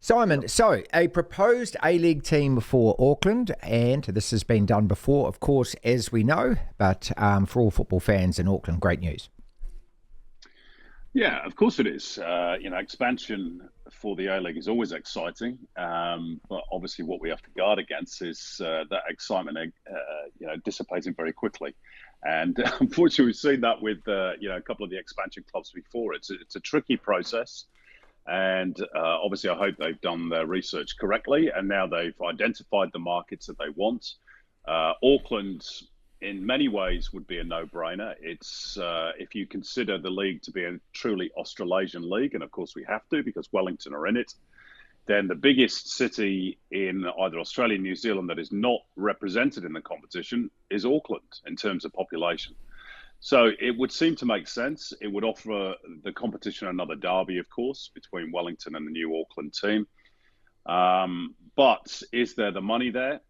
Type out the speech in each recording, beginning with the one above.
Simon, so a proposed A-League team for Auckland, and this has been done before, of course, as we know, but for all football fans in Auckland, great news. Yeah, of course it is. Expansion for the A-League is always exciting, but obviously what we have to guard against is that excitement, dissipating very quickly. And unfortunately, we've seen that with a couple of the expansion clubs before. It's a tricky process. And obviously, I hope they've done their research correctly, and now they've identified the markets that they want. Auckland, in many ways, would be a no-brainer. It's if you consider the league to be a truly Australasian league, and of course we have to because Wellington are in it, then the biggest city in either Australia and New Zealand that is not represented in the competition is Auckland in terms of population. So it would seem to make sense. It would offer the competition another derby, of course, between Wellington and the new Auckland team. But is there the money there?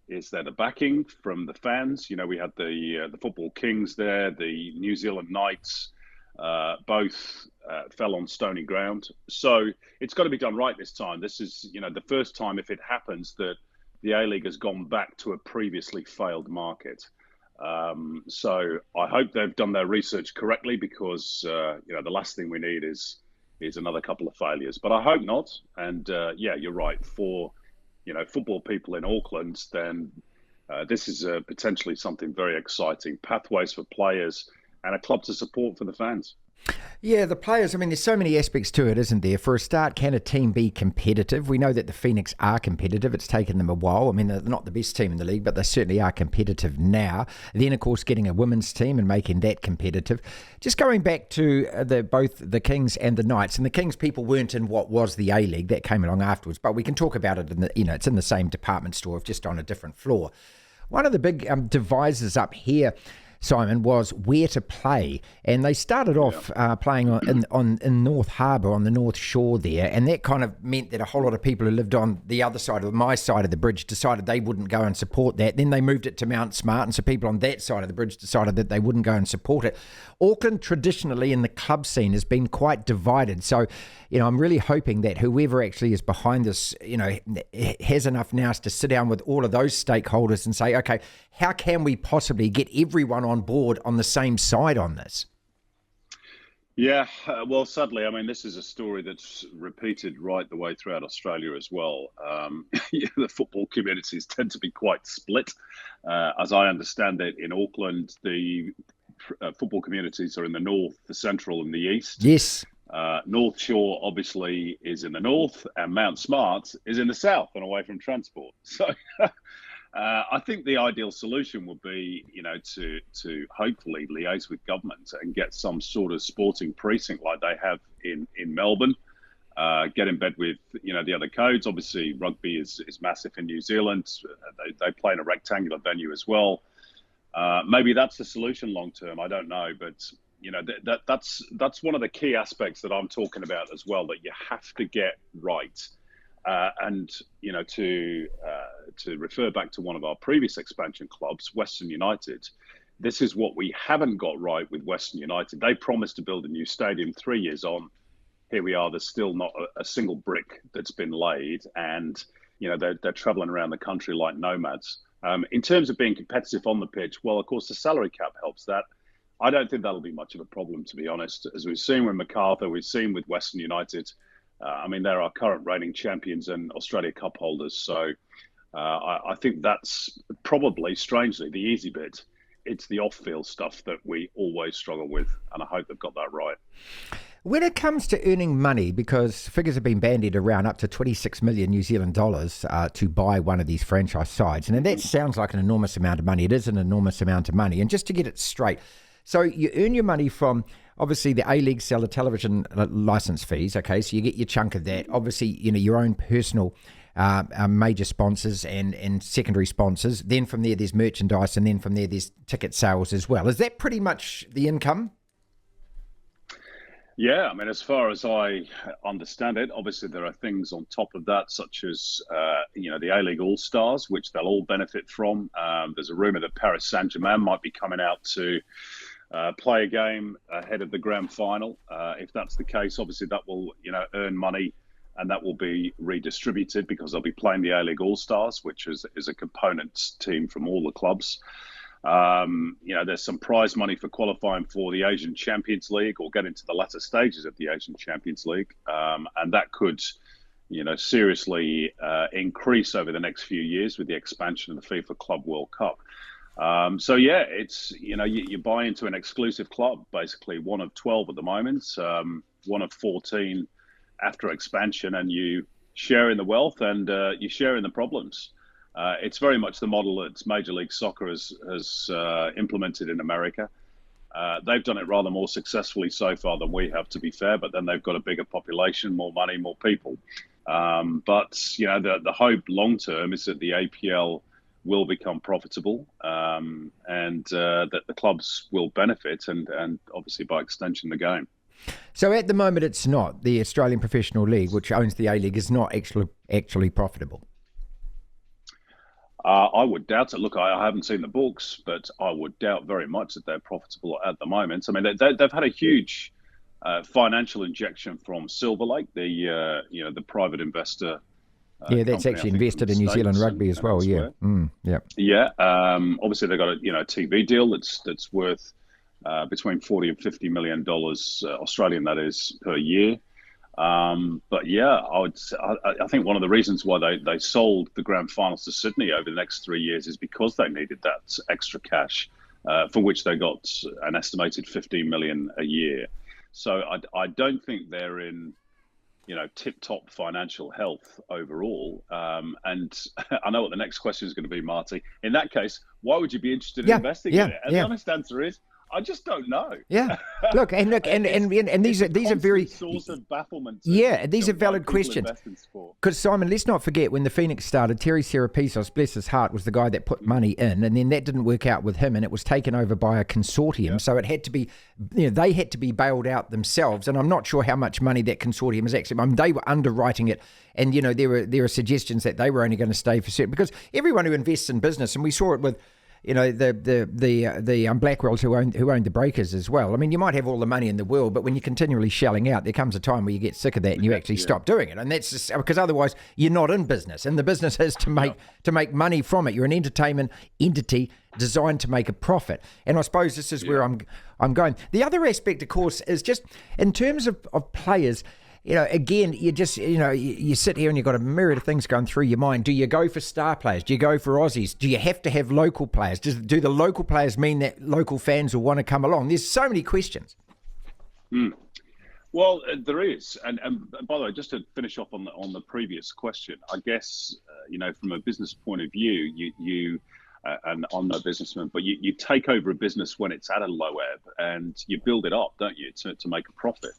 Is there the backing from the fans? We had the Football Kings there, the New Zealand Knights, both fell on stony ground. So it's got to be done right this time. This is, the first time, if it happens, that the A-League has gone back to a previously failed market. So I hope they've done their research correctly because, the last thing we need is another couple of failures. But I hope not. And you're right. For, football people in Auckland, then this is potentially something very exciting. Pathways for players and a club to support for the fans. Yeah, the players, there's so many aspects to it, isn't there? For a start, can a team be competitive? We know that the Phoenix are competitive. It's taken them a while. They're not the best team in the league, but they certainly are competitive now. Then, of course, getting a women's team and making that competitive. Just going back to both the Kings and the Knights, and the Kings people weren't in what was the A-League. That came along afterwards, but we can talk about it it's in the same department store, just on a different floor. One of the big devises up here, Simon, was where to play, and they started off playing in North Harbour on the North Shore there, and that kind of meant that a whole lot of people who lived on the other side of my side of the bridge decided they wouldn't go and support that. Then they moved it to Mount Smart, and so people on that side of the bridge decided that they wouldn't go and support it. Auckland traditionally in the club scene has been quite divided, so I'm really hoping that whoever actually is behind this, has enough nous to sit down with all of those stakeholders and say, okay, how can we possibly get everyone on board on the same side on this? Yeah, well, sadly, this is a story that's repeated right the way throughout Australia as well. The football communities tend to be quite split. As I understand it, in Auckland, the football communities are in the north, the central, and the east. Yes. North Shore obviously is in the north, and Mount Smart is in the south and away from transport. So I think the ideal solution would be, to hopefully liaise with government and get some sort of sporting precinct like they have in Melbourne. Get in bed with, the other codes. Obviously, rugby is massive in New Zealand. They play in a rectangular venue as well. Maybe that's the solution long term. I don't know, but that's one of the key aspects that I'm talking about as well, that you have to get right. And to refer back to one of our previous expansion clubs, Western United, this is what we haven't got right with Western United. They promised to build a new stadium 3 years on. Here we are, there's still not a single brick that's been laid, and they're traveling around the country like nomads. In terms of being competitive on the pitch, well, of course, the salary cap helps that. I don't think that'll be much of a problem, to be honest. As we've seen with MacArthur, we've seen with Western United. They're our current reigning champions and Australia Cup holders. So I think that's probably, strangely, the easy bit. It's the off-field stuff that we always struggle with, and I hope they've got that right. When it comes to earning money, because figures have been bandied around up to 26 million New Zealand dollars to buy one of these franchise sides, and that sounds like an enormous amount of money. It is an enormous amount of money. And just to get it straight, so you earn your money from, obviously, the A-League sell the television license fees, okay, so you get your chunk of that. Obviously, your own personal major sponsors and secondary sponsors. Then from there, there's merchandise, and then from there, there's ticket sales as well. Is that pretty much the income? Yeah, as far as I understand it, obviously there are things on top of that, such as, the A-League All-Stars, which they'll all benefit from. There's a rumour that Paris Saint-Germain might be coming out to play a game ahead of the grand final. If that's the case, obviously that will, earn money and that will be redistributed because they'll be playing the A-League All-Stars, which is a component team from all the clubs. There's some prize money for qualifying for the Asian Champions League or getting to the latter stages of the Asian Champions League, and that could seriously increase over the next few years with the expansion of the FIFA Club World Cup. It's, you buy into an exclusive club, basically one of 12 at the moment, one of 14 after expansion, and you share in the wealth and you share in the problems. It's very much the model that Major League Soccer has implemented in America. They've done it rather more successfully so far than we have, to be fair, but then they've got a bigger population, more money, more people. The hope long term is that the APL will become profitable and that the clubs will benefit and obviously by extension the game. So at the moment it's not. The Australian Professional League, which owns the A-League, is not actually profitable. I would doubt it. Look, I haven't seen the books, but I would doubt very much that they're profitable at the moment. I mean, they've had a huge financial injection from Silver Lake, the private investor. That's actually invested in New Zealand rugby as well. Yeah. Obviously, they've got a TV deal that's worth between $40 and $50 million Australian, that is, per year. I think one of the reasons why they sold the grand finals to Sydney over the next 3 years is because they needed that extra cash, for which they got an estimated $15 million a year. So I don't think they're in, tip-top financial health overall. And I know what the next question is going to be, Marty. In that case, why would you be interested in investing in it? And the honest answer is, I just don't know. Yeah. Look, and these are very source of bafflement. These are valid questions. Because Simon, let's not forget when the Phoenix started, Terry Serapisos, bless his heart, was the guy that put money in, and then that didn't work out with him, and it was taken over by a consortium. Yeah. So it had to be, they had to be bailed out themselves, and I'm not sure how much money that consortium is actually. I mean, they were underwriting it, and there were suggestions that they were only going to stay for certain, because everyone who invests in business, and we saw it with the Blackwells who owned the Breakers as well. I mean, you might have all the money in the world, but when you're continually shelling out, there comes a time where you get sick of that and you actually stop doing it. And that's just, because otherwise you're not in business, and the business is to make money from it. You're an entertainment entity designed to make a profit. And I suppose this is where I'm going. The other aspect, of course, is just in terms of players. Again, you sit here and you've got a myriad of things going through your mind. Do you go for star players? Do you go for Aussies? Do you have to have local players? Do the local players mean that local fans will want to come along? There's so many questions. Well, there is. And by the way, just to finish off on the previous question, I guess, from a business point of view, you and I'm no businessman, but you take over a business when it's at a low ebb and you build it up, don't you, to make a profit.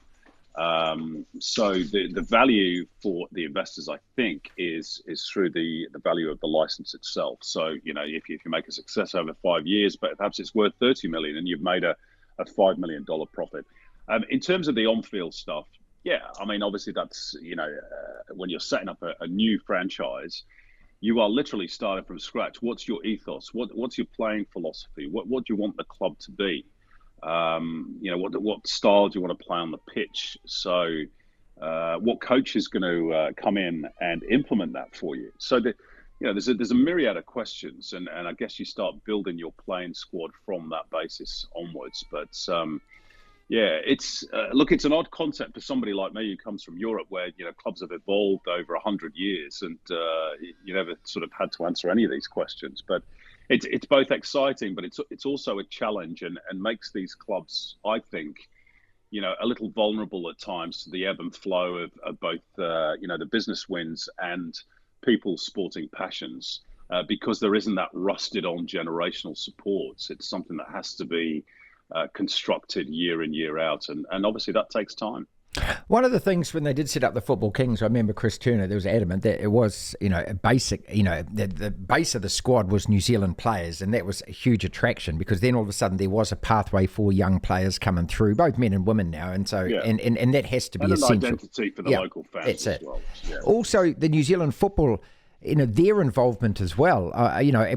So the value for the investors, I think, is through the value of the license itself. So, if you make a success over 5 years, but perhaps it's worth 30 million and you've made a $5 million profit. In terms of the on-field stuff, I mean, obviously that's, when you're setting up a new franchise, you are literally starting from scratch. What's your ethos? What's your playing philosophy? What do you want the club to be? What style do you want to play on the pitch? So what coach is going to come in and implement that for you? So there's a myriad of questions, and I guess you start building your playing squad from that basis onwards. But it's it's an odd concept for somebody like me who comes from Europe, where clubs have evolved over 100 years, and you never sort of had to answer any of these questions. But it's both exciting, but it's also a challenge, and makes these clubs, I think, a little vulnerable at times to the ebb and flow of both the business wins and people's sporting passions, because there isn't that rusted on generational support. It's something that has to be constructed year in, year out, and obviously that takes time. One of the things when they did set up the Football Kings, I remember Chris Turner, there was adamant that it was, a basic, the base of the squad was New Zealand players, and that was a huge attraction, because then all of a sudden there was a pathway for young players coming through, both men and women now, and so and that has to be and essential. An identity for the local fans that's as it. well. Yeah. Also, the New Zealand football their involvement as well,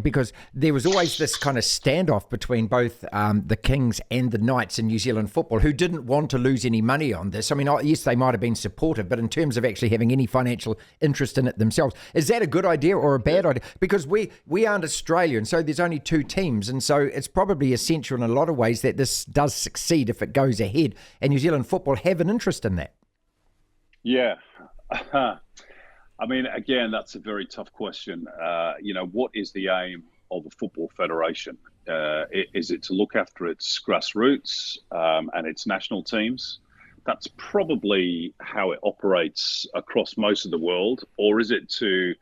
because there was always this kind of standoff between both the Kings and the Knights in New Zealand football, who didn't want to lose any money on this. I mean, yes, they might have been supportive, but in terms of actually having any financial interest in it themselves, is that a good idea or a bad idea? Because we aren't Australia, and so there's only two teams, and so it's probably essential in a lot of ways that this does succeed if it goes ahead, and New Zealand football have an interest in that. Yeah. I mean, again, that's a very tough question. What is the aim of a football federation? Is it to look after its grassroots and its national teams? That's probably how it operates across most of the world. Or is it to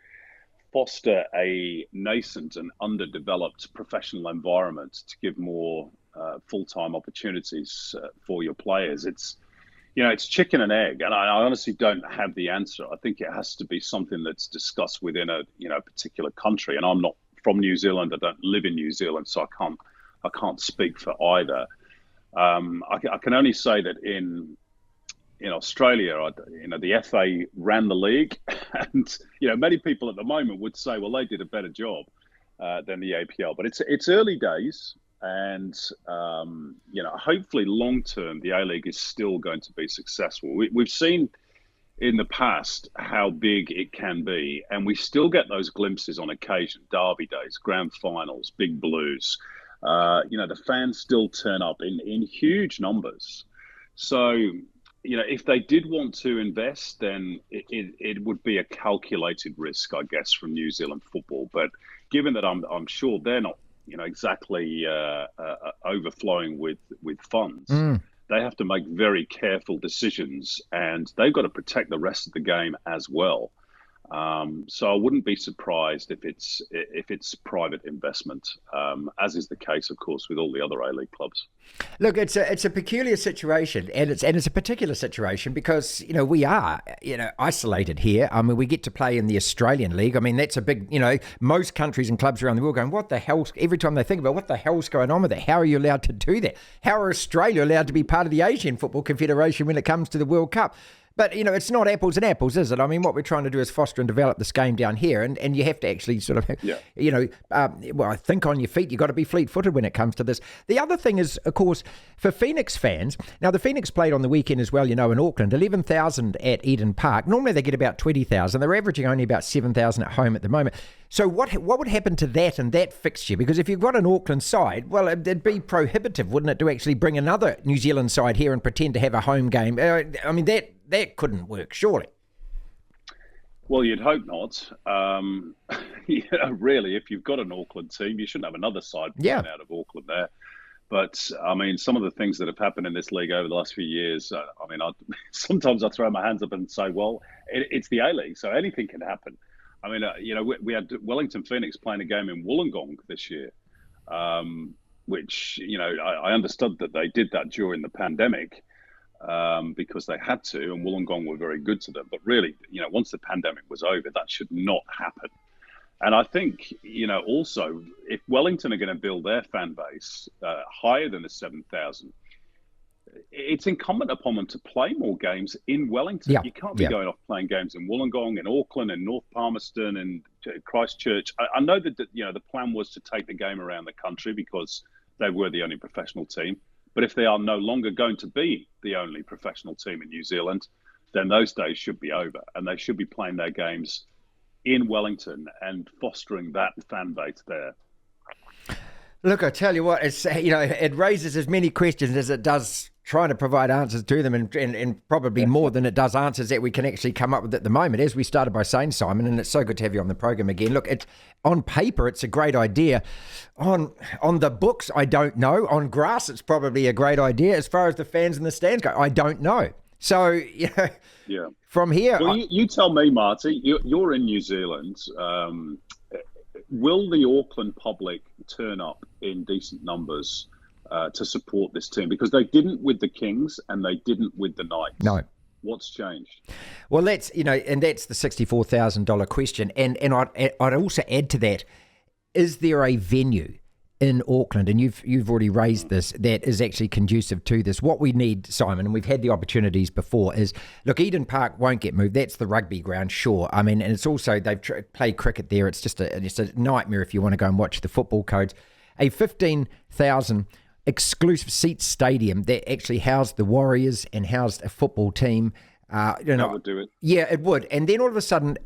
foster a nascent and underdeveloped professional environment to give more full-time opportunities for your players? It's chicken and egg, and I honestly don't have the answer. I think it has to be something that's discussed within a particular country. And I'm not from New Zealand. I don't live in New Zealand, so I can't speak for either. I can only say that in Australia, the FA ran the league, and many people at the moment would say, well, they did a better job than the APL. But it's early days. And, hopefully long term, the A-League is still going to be successful. We've seen in the past how big it can be, and we still get those glimpses on occasion, derby days, grand finals, big blues. The fans still turn up in huge numbers. So, if they did want to invest, then it would be a calculated risk, I guess, from New Zealand football. But given that I'm sure they're not exactly overflowing with funds. They have to make very careful decisions, and they've got to protect the rest of the game as well. So I wouldn't be surprised if it's private investment, as is the case, of course, with all the other A-League clubs. Look, it's a peculiar situation, and it's a particular situation because we are isolated here. I mean, we get to play in the Australian League. I mean, that's a big most countries and clubs around the world going, what the hell? Every time they think about what the hell's going on with it, how are you allowed to do that? How are Australia allowed to be part of the Asian Football Confederation when it comes to the World Cup? But, it's not apples and apples, is it? I mean, what we're trying to do is foster and develop this game down here, and you have to actually sort of, think on your feet. You've got to be fleet-footed when it comes to this. The other thing is, of course, for Phoenix fans, now the Phoenix played on the weekend as well, in Auckland, 11,000 at Eden Park. Normally they get about 20,000. They're averaging only about 7,000 at home at the moment. So what would happen to that and that fixture? Because if you've got an Auckland side, well, it'd be prohibitive, wouldn't it, to actually bring another New Zealand side here and pretend to have a home game? I mean, that couldn't work, surely. Well, you'd hope not. Really, if you've got an Auckland team, you shouldn't have another side playing out of Auckland there. But, I mean, some of the things that have happened in this league over the last few years, sometimes I throw my hands up and say, well, it's the A-League, so anything can happen. I mean, we had Wellington Phoenix playing a game in Wollongong this year, which, I understood that they did that during the pandemic because they had to, and Wollongong were very good to them. But really, once the pandemic was over, that should not happen. And I think, also, if Wellington are going to build their fan base higher than the 7,000, it's incumbent upon them to play more games in Wellington. You can't be going off playing games in Wollongong and Auckland and North Palmerston and Christchurch. I know that the plan was to take the game around the country because they were the only professional team. But if they are no longer going to be the only professional team in New Zealand, then those days should be over, and they should be playing their games in Wellington and fostering that fan base there. Look, I tell you what, it's it raises as many questions as it does trying to provide answers to them, and probably more than it does answers that we can actually come up with at the moment, as we started by saying, Simon, and it's so good to have you on the program again. Look, on paper, it's a great idea. On the books, I don't know. On grass, it's probably a great idea. As far as the fans in the stands go, I don't know. So, from here... Well, you tell me, Marty, you're in New Zealand. Will the Auckland public turn up in decent numbers to support this team? Because they didn't with the Kings and they didn't with the Knights. No. What's changed? Well, that's and that's the $64,000 question. And I'd also add to that: is there a venue? in Auckland, and you've already raised this, that is actually conducive to this. What we need, Simon, and we've had the opportunities before, is, look, Eden Park won't get moved. That's the rugby ground, sure. I mean, and it's also, they've played cricket there. It's just a nightmare if you want to go and watch the football codes. A 15,000 exclusive seat stadium that actually housed the Warriors and housed a football team. That would do it. Yeah, it would. And then all of a sudden,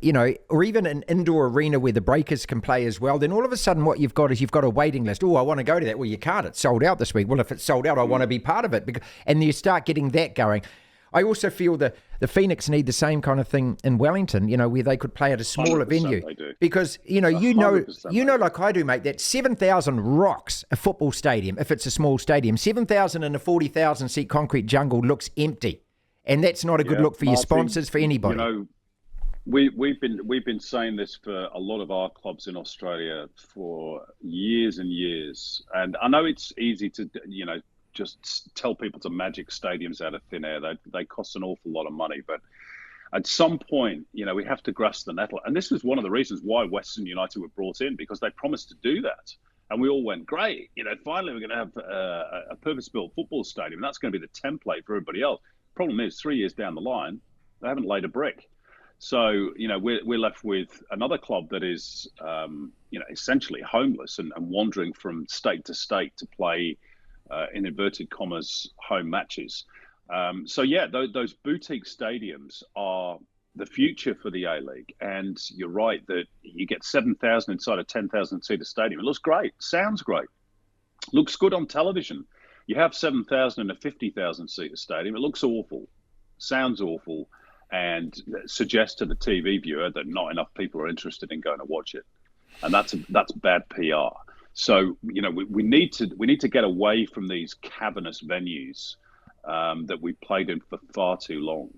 or even an indoor arena where the Breakers can play as well, then all of a sudden what you've got is you've got a waiting list. Oh, I want to go to that. Well, you can't. It's sold out this week. Well, if it's sold out, I want to be part of it. And you start getting that going. I also feel that the Phoenix need the same kind of thing in Wellington, where they could play at a smaller venue. They do. Because, like I do, mate, that 7,000 rocks a football stadium if it's a small stadium. 7,000 in a 40,000 seat concrete jungle looks empty. And that's not a good look for your sponsors, for anybody. We've been saying this for a lot of our clubs in Australia for years and years. And I know it's easy to, just tell people to magic stadiums out of thin air. They cost an awful lot of money. But at some point, we have to grasp the nettle. And this was one of the reasons why Western United were brought in, because they promised to do that. And we all went, great. Finally, we're going to have a purpose-built football stadium. And that's going to be the template for everybody else. Problem is, 3 years down the line, they haven't laid a brick. So, we're left with another club that is, essentially homeless and wandering from state to state to play, in inverted commas, home matches. Those boutique stadiums are the future for the A-League. And you're right that you get 7,000 inside a 10,000-seater stadium. It looks great, sounds great, looks good on television. You have 7,000 in a 50,000-seater stadium. It looks awful, sounds awful, and suggests to the TV viewer that not enough people are interested in going to watch it, and that's bad PR. So we need to get away from these cavernous venues that we've played in for far too long,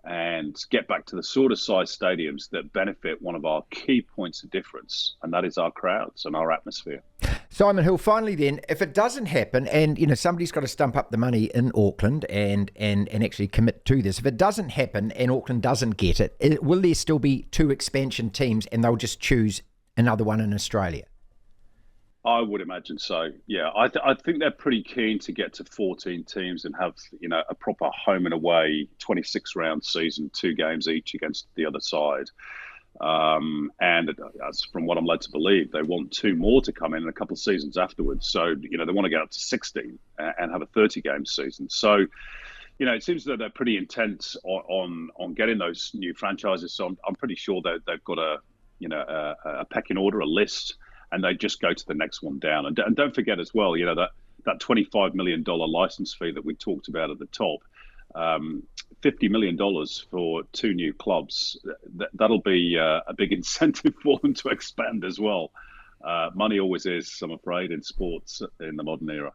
and get back to the sort of size stadiums that benefit one of our key points of difference, and that is our crowds and our atmosphere. Simon Hill, finally then, if it doesn't happen, and somebody's got to stump up the money in Auckland and actually commit to this, if it doesn't happen and Auckland doesn't get it, will there still be 2 expansion teams and they'll just choose another one in Australia? I would imagine so. Yeah, I think they're pretty keen to get to 14 teams and have a proper home and away 26-round season, 2 games each against the other side. And as from what I'm led to believe, they want 2 more to come in a couple of seasons afterwards. So they want to get up to 16 and have a 30-game season. So it seems that they're pretty intent on getting those new franchises. So I'm pretty sure that they've got a pecking order, a list. And they just go to the next one down. And don't forget as well, that $25 million license fee that we talked about at the top, $50 million for 2 new clubs, that'll be a big incentive for them to expand as well. Money always is, I'm afraid, in sports in the modern era.